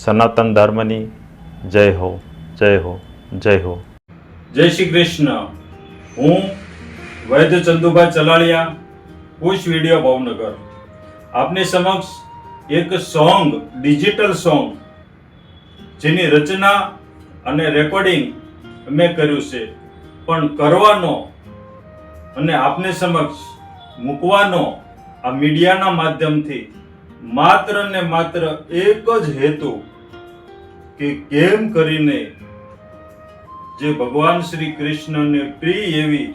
સનાતન ધર્મની જય હો, જય હો, જય હો. જય શ્રી કૃષ્ણ. હું વૈદ્ય ચંદુભાઈ ચલાળિયા, પુશ વિડીયો ભાવનગર, આપની સમક્ષ એક સોંગ, ડિજિટલ સોંગ, જેની રચના અને રેકોર્ડિંગ મેં કર્યું છે, પણ કરવાનો અને આપની સમક્ષ મૂકવાનો આ મીડિયાના માધ્યમથી માત્ર ને માત્ર એક જ હેતુ કે કેમ કરીને જે ભગવાન શ્રી કૃષ્ણને પ્રિય એવી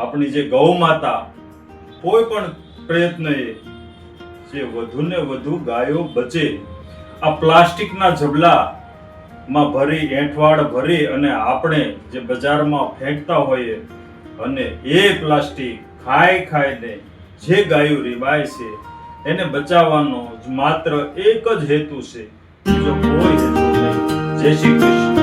આપણી જે ગૌ માતા કોઈ પણ પ્રયત્નએ જે વધુ ને વધુ ગાયો બચે, આ પ્લાસ્ટિકના ઝબલામાં ભરી, એંઠવાડ ભરી અને આપણે જે બજારમાં ફેંકતા હોઈએ અને એ પ્લાસ્ટિક ખાઈને જે ગાયો રીવાય છે એને બચાવવાનો માત્ર એક જ હેતુ છે, બીજો કોઈ હેતુ નહીં. જય શ્રી કૃષ્ણ.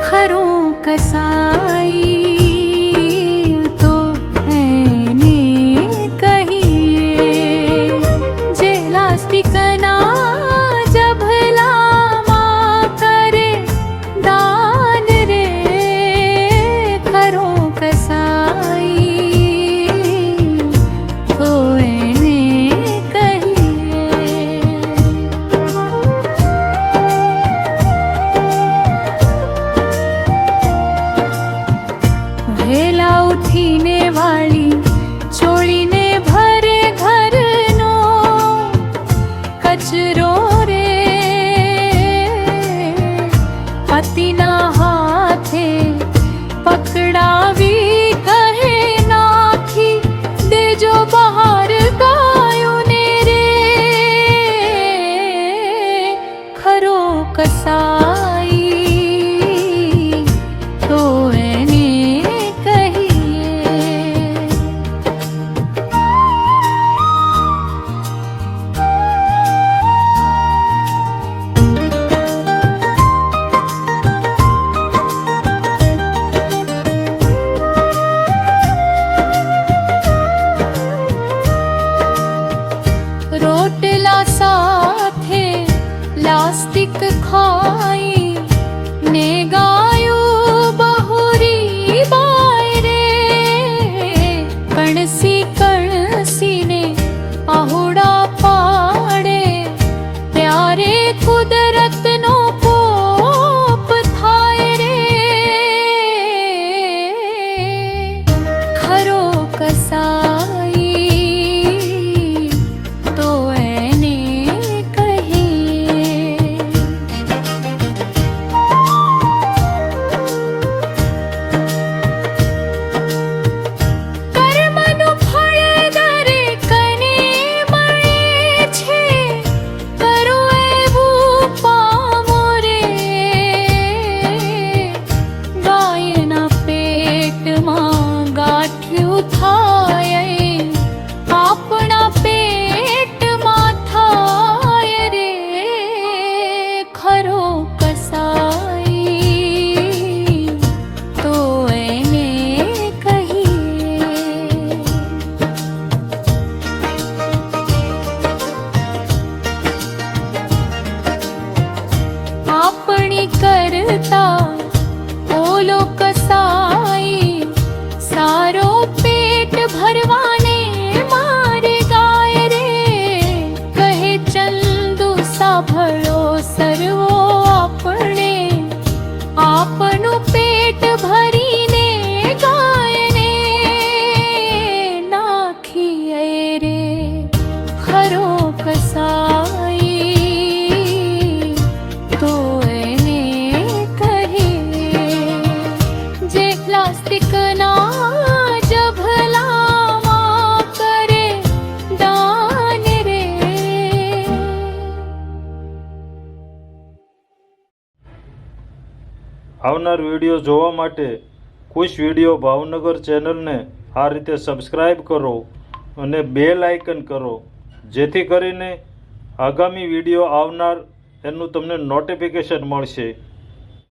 खरों कसाई तो मैंने कही जे लास्टिक ना जभला करे दान रे. खरों कसाई तो मैंने વેલા ઉઠીને વાળી ચોળીને ભરે ઘરનો કચરો રે, પતિના હાથે પકડાવી કહે નાખી દેજો બહાર ગાયોને રે. ખરો કસાઈ તો રોટલા સાથે પ્લાસ્ટિક ખાઈ ને ગાયું બહુરી બાય રે. કણસી કણસીને આહુડા પાડે ત્યારે કુદરતનો કોપ થાય રે. ખરો કસાઈ આપણા પેટમાં થાય રે. ખરો કસાઈ તો એને કહીએ. આપણી કરતા ઓલો કસાઈ સારો પેટ ભરવાને મારે ગાય રે. કહે ચંદુ સાંભળો સર્વો, આપણે આપનું પેટ ભરીને ગાયને નાખીએ રે. ખરો કસાઈ તો એને કહીએ. જે પ્લાસ્ટિક ના જભલામાં કરે દાન રે. આવનાર વિડીયો જોવા માટે ખુશ વિડીયો ભાવનગર ચેનલને આ રીતે સબસ્ક્રાઈબ કરો અને બેલ આઇકન કરો, જેથી કરીને આગામી વિડીયો આવનાર એનું તમને નોટિફિકેશન મળશે.